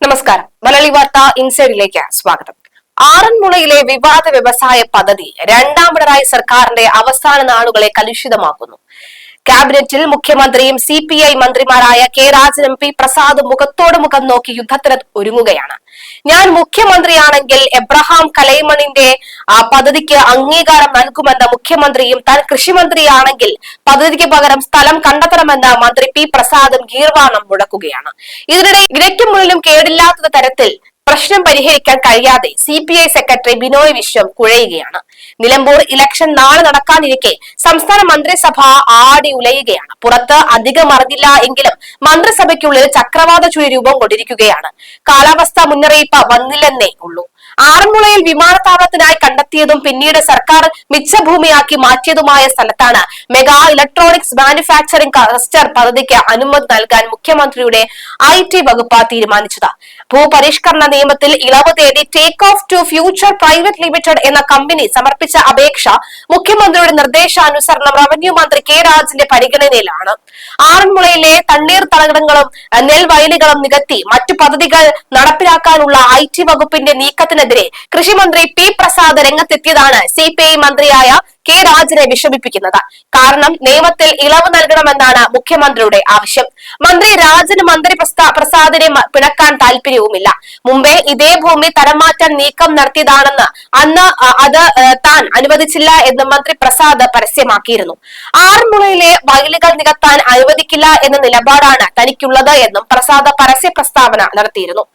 നമസ്കാരം. മലയാളി വാർത്ത ഇൻസൈഡിലേക്ക് സ്വാഗതം. ആറന്മുളയിലെ വിവാദ വ്യവസായ പദ്ധതി രണ്ടാം പിണറായി സർക്കാരിന്റെ അവസാന നാളുകളെ കലുഷിതമാക്കുന്നു. ക്യാബിനറ്റിൽ മുഖ്യമന്ത്രിയും CPI മന്ത്രിമാരായ കെ രാജനും പി പ്രസാദും മുഖത്തോട് മുഖം നോക്കി യുദ്ധത്തിന് ഒരുങ്ങുകയാണ്. ഞാൻ മുഖ്യമന്ത്രിയാണെങ്കിൽ എബ്രഹാം കലൈമണിന്റെ പദ്ധതിക്ക് അംഗീകാരം നൽകുമെന്ന് മുഖ്യമന്ത്രിയും, താൻ കൃഷിമന്ത്രിയാണെങ്കിൽ പദ്ധതിക്ക് പകരം സ്ഥലം കണ്ടെത്തണമെന്ന് മന്ത്രി പി പ്രസാദും ഗീർവാണം മുഴക്കുകയാണ്. ഇതിനിടെ ഇടയ്ക്കും മുന്നിലും കേടില്ലാത്ത തരത്തിൽ പ്രശ്നം പരിഹരിക്കാൻ കഴിയാതെ CPI secretary Binoy Viswam കുഴയുകയാണ്. Nilambur election നാളെ നടക്കാനിരിക്കെ സംസ്ഥാന മന്ത്രിസഭ ആടി ഉലയുകയാണ്. പുറത്ത് അധികം അറിഞ്ഞില്ല എങ്കിലും മന്ത്രിസഭയ്ക്കുള്ളിൽ ചക്രവാത ചുഴി രൂപം കൊണ്ടിരിക്കുകയാണ്. കാലാവസ്ഥാ മുന്നറിയിപ്പ് വന്നില്ലെന്നേ ഉള്ളൂ. ആറന്മുളയിൽ വിമാനത്താവളത്തിനായി കണ്ടെത്തിയതും പിന്നീട് സർക്കാർ മിച്ചഭൂമിയാക്കി മാറ്റിയതുമായ സ്ഥലത്താണ് മെഗാ ഇലക്ട്രോണിക്സ് മാനുഫാക്ചറിംഗ് ക്ലസ്റ്റർ പദ്ധതിക്ക് അനുമതി നൽകാൻ മുഖ്യമന്ത്രിയുടെ IT വകുപ്പ് തീരുമാനിച്ചത്. ഭൂപരിഷ്കരണ നിയമത്തിൽ ഇളവ് തേടി take of two future private limited എന്ന കമ്പനി സമർപ്പിച്ച അപേക്ഷ മുഖ്യമന്ത്രിയുടെ നിർദ്ദേശാനുസരണം റവന്യൂ മന്ത്രി കെ രാജന്റെ പരിഗണനയിലാണ്. ആറന്മുളയിലെ തണ്ണീർത്തടങ്ങളും നെൽവയലുകളും നികത്തി മറ്റു പദ്ധതികൾ നടപ്പിലാക്കാനുള്ള IT വകുപ്പിന്റെ നീക്കത്തിനെതിരെ കൃഷിമന്ത്രി പി പ്രസാദ് രംഗത്തെത്തിയതാണ് CPI മന്ത്രിയായ കെ രാജനെ വിഷമിപ്പിക്കുന്നത്. കാരണം നിയമത്തിൽ ഇളവ് നൽകണമെന്നാണ് മുഖ്യമന്ത്രിയുടെ ആവശ്യം. മന്ത്രി രാജന് മന്ത്രി പ്രസാദിനെ പിണക്കാൻ താല്പര്യവുമില്ല. മുമ്പേ ഇതേ ഭൂമി തരംമാറ്റാൻ നീക്കം നടത്തിയതാണെന്ന് അന്ന് അത് താൻ അനുവദിച്ചില്ല എന്ന് മന്ത്രി പ്രസാദ് പരസ്യമാക്കിയിരുന്നു. ആറന്മുളയിലെ വയലുകൾ നികത്താൻ അനുവദിക്കില്ല എന്ന നിലപാടാണ് തനിക്കുള്ളത് എന്നും പ്രസാദ് പരസ്യ പ്രസ്താവന നടത്തിയിരുന്നു.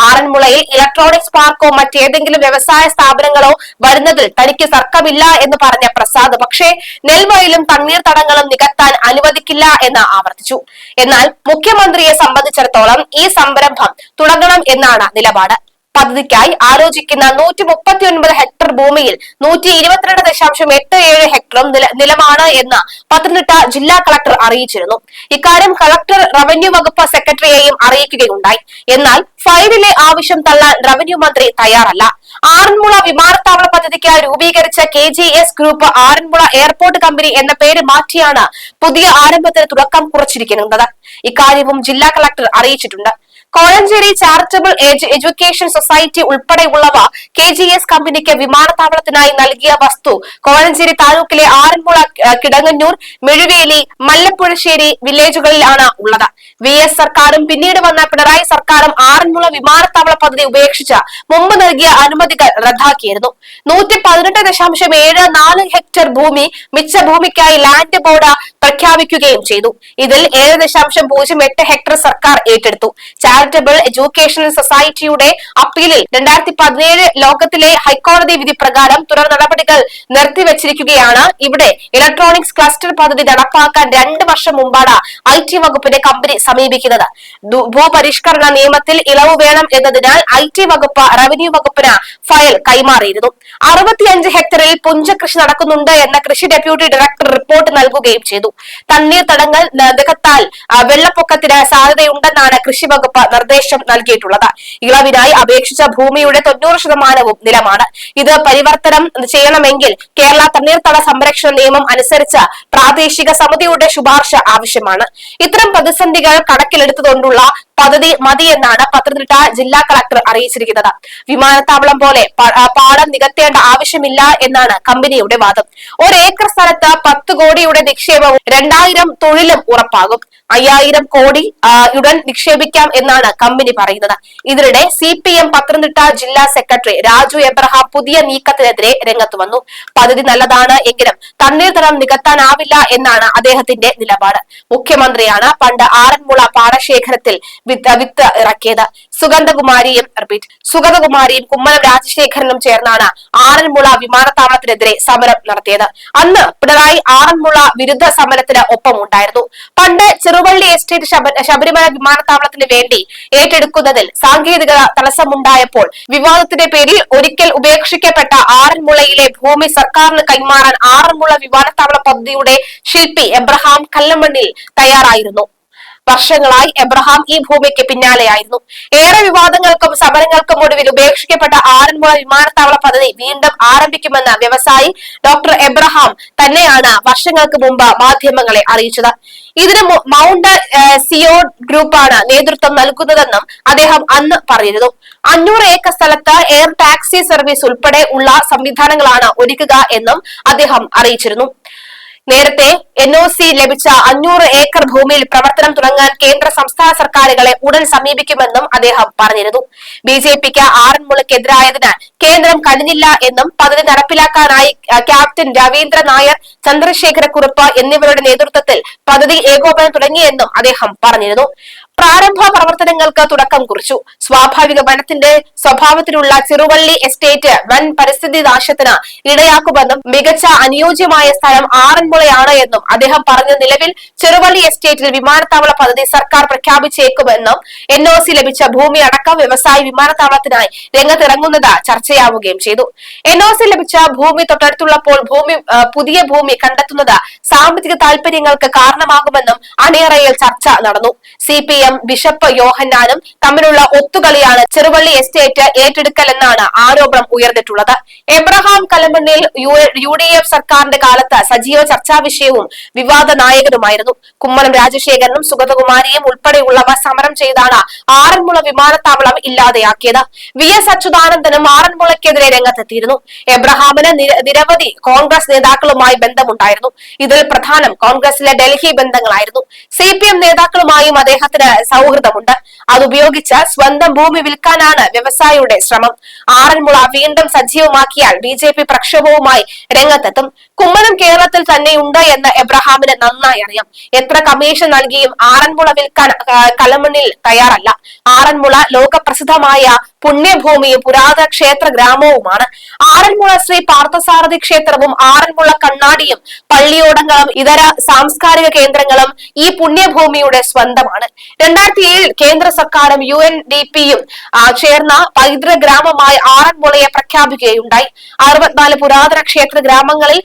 ആറന്മുളയിൽ ഇലക്ട്രോണിക്സ് പാർക്കോ മറ്റേതെങ്കിലും വ്യവസായ സ്ഥാപനങ്ങളോ വരുന്നതിൽ തനിക്ക് തർക്കമില്ല എന്ന് പറഞ്ഞ പ്രസാദ് പക്ഷേ നെൽവയലും തണ്ണീർത്തടങ്ങളും നികത്താൻ അനുവദിക്കില്ല എന്ന് ആവർത്തിച്ചു. എന്നാൽ മുഖ്യമന്ത്രിയെ സംബന്ധിച്ചിടത്തോളം ഈ സംരംഭം തുടങ്ങണം എന്നാണ് നിലപാട്. പദ്ധതിക്കായി ആലോചിക്കുന്ന 139 ഹെക്ടർ ഭൂമിയിൽ 122.87 ഹെക്ടറും നിലമാണ് എന്ന് പത്തനംതിട്ട ജില്ലാ കളക്ടർ അറിയിച്ചിരുന്നു. ഇക്കാര്യം കളക്ടർ റവന്യൂ വകുപ്പ് സെക്രട്ടറിയെയും അറിയിക്കുകയുണ്ടായി. എന്നാൽ ഫയലിലെ ആവശ്യം തള്ളാൻ റവന്യൂ മന്ത്രി തയ്യാറല്ല. ആറന്മുള വിമാനത്താവള പദ്ധതിക്കായി രൂപീകരിച്ച KGS group Aranmula airport company എന്ന പേര് മാറ്റിയാണ് പുതിയ ആരംഭത്തിന് തുടക്കം കുറിച്ചിരിക്കുന്നത്. ഇക്കാര്യവും ജില്ലാ കളക്ടർ അറിയിച്ചിട്ടുണ്ട്. കോഴഞ്ചേരി ചാരിറ്റബിൾ എഡ്യൂക്കേഷൻ സൊസൈറ്റി ഉൾപ്പെടെയുള്ളവ KGS കമ്പനിക്ക് വിമാനത്താവളത്തിനായി നൽകിയ വസ്തു കോഴഞ്ചേരി താലൂക്കിലെ ആറന്മുള, കിടങ്ങന്നൂർ, മെഴുവേലി, മല്ലപ്പുഴശ്ശേരി വില്ലേജുകളിലാണ് ഉള്ളത്. VS സർക്കാരും പിന്നീട് വന്ന പിണറായി സർക്കാരും ആറന്മുള വിമാനത്താവള പദ്ധതി ഉപേക്ഷിച്ച് മുമ്പ് നൽകിയ അനുമതികൾ റദ്ദാക്കിയിരുന്നു. 118.74 ഹെക്ടർ ഭൂമി മിച്ച ഭൂമിക്കായി ലാൻഡ് ബോർഡ് പ്രഖ്യാപിക്കുകയും ചെയ്തു. ഇതിൽ 7.08 ഹെക്ടർ സർക്കാർ ഏറ്റെടുത്തു. ചാരിറ്റബിൾ എഡ്യൂക്കേഷൻ സൊസൈറ്റിയുടെ അപ്പീലിൽ 2017 ലോകത്തിലെ ഹൈക്കോടതി വിധി പ്രകാരം തുടർ നടപടികൾ നിർത്തിവച്ചിരിക്കുകയാണ്. ഇവിടെ ഇലക്ട്രോണിക്സ് ക്ലസ്റ്റർ പദ്ധതി നടപ്പാക്കാൻ 2 വർഷം മുമ്പാണ് IT വകുപ്പിന്റെ കമ്പനി സമീപിക്കുന്നത്. ഭൂപരിഷ്കരണ നിയമത്തിൽ ഇളവ് വേണം എന്നതിനാൽ IT വകുപ്പ് റവന്യൂ വകുപ്പിന് ഫയൽ കൈമാറിയിരുന്നു. 65 ഹെക്ടറിൽ പുഞ്ചകൃഷി നടക്കുന്നുണ്ട് എന്ന കൃഷി ഡെപ്യൂട്ടി ഡയറക്ടർ റിപ്പോർട്ട് നൽകുകയും ചെയ്തു. തണ്ണീർത്തടങ്ങൾ നികത്താൽ വെള്ളപ്പൊക്കത്തിന് സാധ്യതയുണ്ടെന്നാണ് കൃഷി വകുപ്പ് നിർദ്ദേശം നൽകിയിട്ടുള്ളത്. ഇളവിനായി അപേക്ഷിച്ച ഭൂമിയുടെ 90% നിലമാണ്. ഇത് പരിവർത്തനം ചെയ്യണമെങ്കിൽ കേരള തണ്ണീർത്തട സംരക്ഷണ നിയമം അനുസരിച്ച് പ്രാദേശിക സമിതിയുടെ ശുപാർശ ആവശ്യമാണ്. ഇത്തരം പ്രതിസന്ധികൾ കണക്കിലെടുത്തുകൊണ്ടുള്ള പദ്ധതി മതിയെന്നാണ് പത്തനംതിട്ട ജില്ലാ കളക്ടർ അറിയിച്ചിരിക്കുന്നത്. വിമാനത്താവളം പോലെ പാടം നികത്തേണ്ട ആവശ്യമില്ല എന്നാണ് കമ്പനിയുടെ വാദം. 1 ഏക്കർ സ്ഥലത്ത് 10 കോടിയുടെ നിക്ഷേപവും 2000 തൊഴിലും ഉറപ്പാകും. 5000 കോടി ഉടൻ നിക്ഷേപിക്കാം എന്നാണ് കമ്പനി പറയുന്നത്. ഇതിനിടെ CPM പത്തനംതിട്ട ജില്ലാ സെക്രട്ടറി രാജു എബ്രഹാം പുതിയ നീക്കത്തിനെതിരെ രംഗത്ത് വന്നു. പദ്ധതി നല്ലതാണ് എങ്കിലും തണ്ണീർത്തടം നികത്താനാവില്ല എന്നാണ് അദ്ദേഹത്തിന്റെ നിലപാട്. മുഖ്യമന്ത്രിയാണ് പണ്ട് ആറന്മുള പാടശേഖരത്തിൽ വിത്ത് ഇറക്കിയത്. സുഗന്ധകുമാരിയും കുമ്മനം രാജശേഖരനും ചേർന്നാണ് ആറന്മുള വിമാനത്താവളത്തിനെതിരെ സമരം നടത്തിയത്. അന്ന് പിണറായി ആറന്മുള വിരുദ്ധ സമരത്തിന് ഒപ്പമുണ്ടായിരുന്നു. പണ്ട് ചെറുവള്ളി എസ്റ്റേറ്റ് ശബരിമല വിമാനത്താവളത്തിന് വേണ്ടി ഏറ്റെടുക്കുന്നതിൽ സാങ്കേതിക തടസ്സമുണ്ടായപ്പോൾ വിവാദത്തിന്റെ പേരിൽ ഒരിക്കൽ ഉപേക്ഷിക്കപ്പെട്ട ആറന്മുളയിലെ ഭൂമി സർക്കാരിന് കൈമാറാൻ ആറന്മുള വിമാനത്താവള പദ്ധതിയുടെ ശില്പി എബ്രഹാം കല്ലമണ്ണിൽ തയ്യാറായിരുന്നു. വർഷങ്ങളായി എബ്രഹാം ഈ ഭൂമിക്ക് പിന്നാലെയായിരുന്നു. ഏറെ വിവാദങ്ങൾക്കും സമരങ്ങൾക്കും ഒടുവിൽ ഉപേക്ഷിക്കപ്പെട്ട ആറന്മുള വിമാനത്താവള പദ്ധതി വീണ്ടും ആരംഭിക്കുമെന്ന് വ്യവസായി ഡോക്ടർ എബ്രഹാം തന്നെയാണ് വർഷങ്ങൾക്ക് മുമ്പ് മാധ്യമങ്ങളെ അറിയിച്ചത്. ഇതിന് മൗണ്ട് സിയോ ഗ്രൂപ്പാണ് നേതൃത്വം നൽകുന്നതെന്നും അദ്ദേഹം അന്ന് പറഞ്ഞിരുന്നു. 500 ഏക്കർ സ്ഥലത്ത് എയർ ടാക്സി സർവീസ് ഉൾപ്പെടെ ഉള്ള സംവിധാനങ്ങളാണ് ഒരുക്കുക എന്നും അദ്ദേഹം അറിയിച്ചിരുന്നു. നേരത്തെ NOC ലഭിച്ച 500 ഏക്കർ ഭൂമിയിൽ പ്രവർത്തനം തുടങ്ങാൻ കേന്ദ്ര സംസ്ഥാന സർക്കാരുകളെ ഉടൻ സമീപിക്കുമെന്നും അദ്ദേഹം പറഞ്ഞിരുന്നു. BJPക്ക് ആറന്മുളയ്ക്കെതിരായതിനാൽ കേന്ദ്രം കഴിഞ്ഞില്ല എന്നും പദ്ധതി നടപ്പിലാക്കാനായി ക്യാപ്റ്റൻ രവീന്ദ്ര നായർ, ചന്ദ്രശേഖരക്കുറുപ്പ് എന്നിവരുടെ നേതൃത്വത്തിൽ പദ്ധതി ഏകോപനം തുടങ്ങിയെന്നും അദ്ദേഹം പറഞ്ഞിരുന്നു. പ്രാരംഭ പ്രവർത്തനങ്ങൾക്ക് തുടക്കം കുറിച്ചു. സ്വാഭാവിക വനത്തിന്റെ സ്വഭാവത്തിലുള്ള ചെറുവള്ളി എസ്റ്റേറ്റ് വൻ പരിസ്ഥിതി നാശത്തിന് ഇടയാക്കുമെന്നും മികച്ച അനുയോജ്യമായ സ്ഥലം ആറന്മുളയാണ് എന്നും അദ്ദേഹം പറഞ്ഞു. നിലവിൽ ചെറുവള്ളി എസ്റ്റേറ്റിൽ വിമാനത്താവള പദ്ധതി സർക്കാർ പ്രഖ്യാപിച്ചേക്കുമെന്നും NOC ലഭിച്ച ഭൂമി അടക്കം വ്യവസായ വിമാനത്താവളത്തിനായി രംഗത്തിറങ്ങുന്നത് ചർച്ചയാവുകയും ചെയ്തു. NOC ലഭിച്ച ഭൂമി തൊട്ടടുത്തുള്ളപ്പോൾ പുതിയ ഭൂമി കണ്ടെത്തുന്നത് സാമ്പത്തിക താൽപര്യങ്ങൾക്ക് കാരണമാകുമെന്നും അണിയറയിൽ ചർച്ച നടന്നു. CPM ബിഷപ്പ് യോഹന്നാനും തമ്മിലുള്ള ഒത്തുകളിയാണ് ചെറുവള്ളി എസ്റ്റേറ്റ് ഏറ്റെടുക്കലെന്നാണ് ആരോപണം ഉയർന്നിട്ടുള്ളത്. എബ്രഹാം കലമണ്ണിൽ UDF സർക്കാരിന്റെ കാലത്ത് സജീവ ചർച്ചാ വിഷയവും വിവാദ നായകനുമായിരുന്നു. കുമ്മനം രാജശേഖരനും സുഗതകുമാരിയും ഉൾപ്പെടെയുള്ളവർ സമരം ചെയ്താണ് ആറന്മുള വിമാനത്താവളം ഇല്ലാതെയാക്കിയത്. VS അച്യുതാനന്ദനും ആറന്മുളയ്ക്കെതിരെ രംഗത്തെത്തിയിരുന്നു. എബ്രഹാമിന് നിരവധി കോൺഗ്രസ് നേതാക്കളുമായി ബന്ധമുണ്ടായിരുന്നു. ഇതിൽ പ്രധാനം കോൺഗ്രസിലെ ഡൽഹി ബന്ധങ്ങളായിരുന്നു. CPM നേതാക്കളുമായും അദ്ദേഹത്തിന് സൗഹൃദമുണ്ട്. അതുപയോഗിച്ച് സ്വന്തം ഭൂമി വിൽക്കാനാണ് വ്യവസായിയുടെ ശ്രമം. ആറന്മുള വീണ്ടും സജീവമാക്കിയാൽ BJP പ്രക്ഷോഭവുമായി രംഗത്തെത്തും. കുമ്മനം കേരളത്തിൽ തന്നെയുണ്ട് എന്ന് എബ്രഹാമിന് നന്നായി അറിയാം. എത്ര കമ്മീഷൻ നൽകിയും ആറന്മുള വിൽക്കാൻ കലമണ്ണിൽ തയ്യാറല്ല. ആറന്മുള ലോകപ്രസിദ്ധമായ പുണ്യഭൂമിയും പുരാതന ക്ഷേത്ര ഗ്രാമവുമാണ്. ആറന്മുള ശ്രീ പാർത്ഥസാരഥി ക്ഷേത്രവും ആറന്മുള കണ്ണാടിയും പള്ളിയോടങ്ങളും ഇതര സാംസ്കാരിക കേന്ദ്രങ്ങളും ഈ പുണ്യഭൂമിയുടെ സ്വന്തമാണ്. 2007 കേന്ദ്ര സർക്കാരും UNDPയും ചേർന്ന പൈതൃക ഗ്രാമമായി ആറന്മുളയെ പ്രഖ്യാപിക്കുകയുണ്ടായി. 64 പുരാതന ക്ഷേത്ര ഗ്രാമങ്ങളിൽ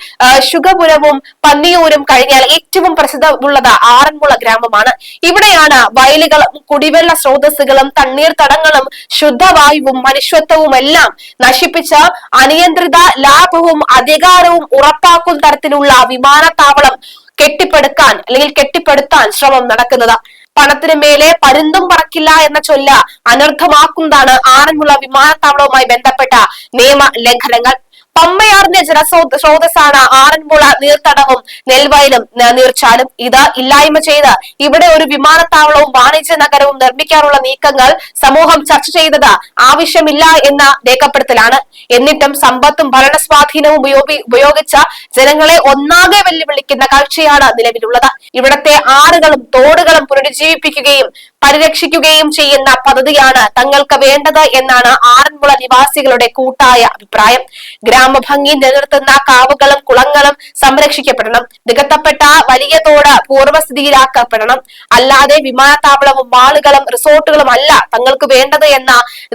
ശുഗപുരവും പന്നിയൂരും കഴിഞ്ഞാൽ ഏറ്റവും പ്രസിദ്ധമുള്ളത് ആറന്മുള ഗ്രാമമാണ്. ഇവിടെയാണ് വയലുകളും കുടിവെള്ള സ്രോതസ്സുകളും തണ്ണീർത്തടങ്ങളും ശുദ്ധവായുവും മനുഷ്യത്വവും എല്ലാം നശിപ്പിച്ച അനിയന്ത്രിത ലാഭവും അധികാരവും ഉറപ്പാക്കുന്ന തരത്തിലുള്ള വിമാനത്താവളം കെട്ടിപ്പടുത്താൻ ശ്രമം നടക്കുന്നത്. പണത്തിന് മേലെ പരുന്തും പറക്കില്ല എന്ന ചൊല്ല് അനർത്ഥമാക്കുന്നതാണ് ആറന്മുള വിമാനത്താവളവുമായി ബന്ധപ്പെട്ട നിയമ ലംഘനങ്ങൾ. പമ്പയാറിന്റെ ജലസ്രോതസ്സാണ് ആറന്മുള നീർത്തടവും നെൽവയലും നീർച്ചാലും. ഇത് ഇല്ലായ്മ ചെയ്ത് ഇവിടെ ഒരു വിമാനത്താവളവും വാണിജ്യ നഗരവും നിർമ്മിക്കാനുള്ള നീക്കങ്ങൾ സമൂഹം ചർച്ച ചെയ്തത് ആവശ്യമില്ല എന്ന രേഖപ്പെടുത്തലാണ്. എന്നിട്ടും സമ്പത്തും ഭരണസ്വാധീനവും ഉപയോഗിച്ച ജനങ്ങളെ ഒന്നാകെ വെല്ലുവിളിക്കുന്ന കാഴ്ചയാണ് നിലവിലുള്ളത്. ഇവിടത്തെ ആറുകളും തോടുകളും പുനരുജ്ജീവിപ്പിക്കുകയും പരിരക്ഷിക്കുകയും ചെയ്യുന്ന പദ്ധതിയാണ് തങ്ങൾക്ക് വേണ്ടത് എന്നാണ് ആറന്മുള നിവാസികളുടെ കൂട്ടായ അഭിപ്രായം. ഗ്രാമഭംഗി നിലനിർത്തുന്ന കാവുകളും കുളങ്ങളും സംരക്ഷിക്കപ്പെടണം. നികത്തപ്പെട്ട വലിയ തോട് പൂർവ്വസ്ഥിതിയിലാക്കപ്പെടണം. അല്ലാതെ വിമാനത്താവളവും മാളുകളും റിസോർട്ടുകളും അല്ല തങ്ങൾക്ക് വേണ്ടത് എന്ന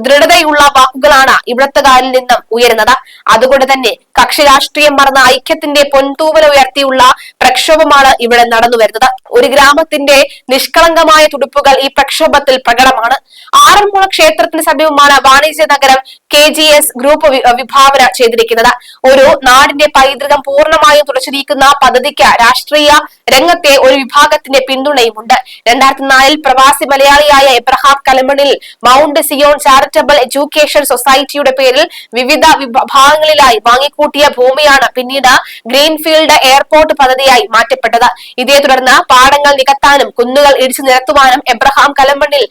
ദൃഢതയുള്ള വാക്കുകളാണ് ഇവിടത്തുകാരിൽ നിന്നും ഉയരുന്നത്. അതുകൊണ്ട് തന്നെ കക്ഷി രാഷ്ട്രീയം മറന്ന ഐക്യത്തിന്റെ പൊൻതൂവൽ ഉയർത്തിയുള്ള പ്രക്ഷോഭമാണ് ഇവിടെ നടന്നു വരുന്നത്. ഒരു ഗ്രാമത്തിന്റെ നിഷ്കളങ്കമായ തുടിപ്പുകൾ ഈ പ്രക്ഷോഭത്തിൽ പ്രകടമാണ്. ആറന്മുള ക്ഷേത്രത്തിന് സമീപമാണ് വാണിജ്യ നഗരം KGS ഗ്രൂപ്പ് വിഭാവന ചെയ്തിരിക്കുന്നത്. ഒരു നാടിന്റെ പൈതൃകം പൂർണ്ണമായും തുടച്ചു നീക്കുന്ന പദ്ധതിക്ക് രാഷ്ട്രീയ രംഗത്തെ ഒരു വിഭാഗത്തിന്റെ പിന്തുണയുമുണ്ട്. 2004 പ്രവാസി മലയാളിയായ Abraham കലമണ്ണിൽ mount Zion charitable education സൊസൈറ്റിയുടെ പേരിൽ വിവിധ വിഭാഗങ്ങളിലായി വാങ്ങിക്കൂട്ടിയ ഭൂമിയാണ് പിന്നീട് ഗ്രീൻഫീൽഡ് എയർപോർട്ട് പദ്ധതിയായി മാറ്റപ്പെട്ടത്. ഇതേ തുടർന്ന് പാടങ്ങൾ നികത്താനും കുന്നുകൾ ഇടിച്ചു നിരത്തുവാനും എബ്രഹാം കലമണ്ണിൽ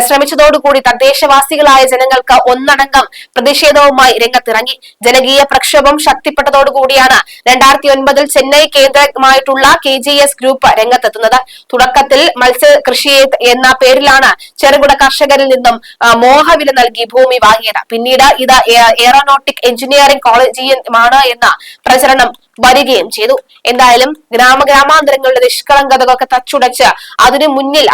ശ്രമിച്ചതോടുകൂടി തദ്ദേശവാസികളായ ജനങ്ങൾക്ക് ഒന്നടങ്കം പ്രതിഷേധവുമായി രംഗത്തിറങ്ങി. ജനകീയ പ്രക്ഷോഭം ശക്തിപ്പെട്ടതോടുകൂടിയാണ് 2009 ചെന്നൈ കേന്ദ്രമായിട്ടുള്ള KGS ഗ്രൂപ്പ് രംഗത്തെത്തുന്നത്. തുടക്കത്തിൽ മത്സ്യകൃഷി എന്ന പേരിലാണ് ചെറുകിട കർഷകരിൽ നിന്നും മോഹവില നൽകി ഭൂമി വാങ്ങിയത്. പിന്നീട് ഇത് എയറോനോട്ടിക് എഞ്ചിനീയറിംഗ് കോളേജിയമാണ് എന്ന പ്രചരണം വരികയും ചെയ്തു. എന്തായാലും ഗ്രാമാന്തരങ്ങളുടെ നിഷ്കളങ്കതകളൊക്കെ തച്ചുടച്ച് അതിനു മുന്നിൽ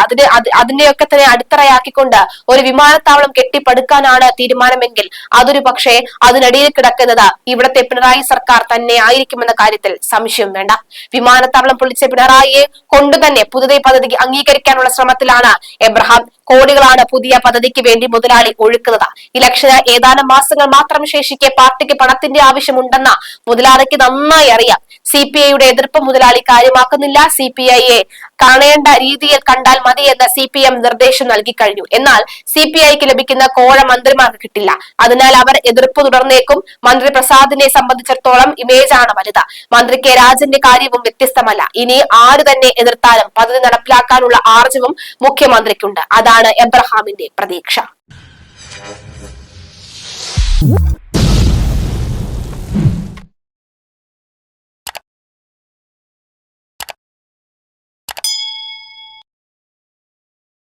അതിനെയൊക്കെ തന്നെ അടിത്തറയാക്കിക്കൊണ്ട് ഒരു വിമാനത്താവളം കെട്ടിപ്പടുക്കാനാണ് തീരുമാനമെങ്കിൽ അതൊരു പക്ഷേ അതിനടിയിൽ കിടക്കുന്നത് ഇവിടത്തെ പിണറായി സർക്കാർ തന്നെ ആയിരിക്കുമെന്ന കാര്യത്തിൽ സംശയം വേണ്ട. വിമാനത്താവളം പൊളിച്ച പിണറായിയെ കൊണ്ടുതന്നെ പുതിയ പദ്ധതി അംഗീകരിക്കാനുള്ള ശ്രമത്തിലാണ് എബ്രഹാം. കോടികളാണ് പുതിയ പദ്ധതിക്ക് വേണ്ടി മുതലാളി ഒഴുക്കുന്നത്. ഇലക്ഷന് ഏതാനും മാസങ്ങൾ മാത്രം ശേഷിക്കെ പാർട്ടിക്ക് പണത്തിന്റെ ആവശ്യമുണ്ടെന്ന മുതലാളിക്ക് നന്നായി നന്നായി അറിയാം. CPIയുടെ എതിർപ്പ് മുതലാളി കാര്യമാക്കുന്നില്ല. CPIയെ കാണേണ്ട രീതിയിൽ കണ്ടാൽ മതി എന്ന് CPM നിർദ്ദേശം നൽകി കഴിഞ്ഞു. എന്നാൽ CPIക്ക് ലഭിക്കുന്ന കോഴ മന്ത്രിമാർക്ക് കിട്ടില്ല. അതിനാൽ അവർ എതിർപ്പ് തുടർന്നേക്കും. മന്ത്രി പ്രസാദിനെ സംബന്ധിച്ചിടത്തോളം ഇമേജാണ് വലുത്. മന്ത്രി കെ രാജന്റെ കാര്യവും വ്യത്യസ്തമല്ല. ഇനി ആര് തന്നെ എതിർത്താലും പദ്ധതി നടപ്പിലാക്കാനുള്ള ആർജവം മുഖ്യമന്ത്രിക്കുണ്ട്. അതാണ് എബ്രഹാമിന്റെ പ്രതീക്ഷ.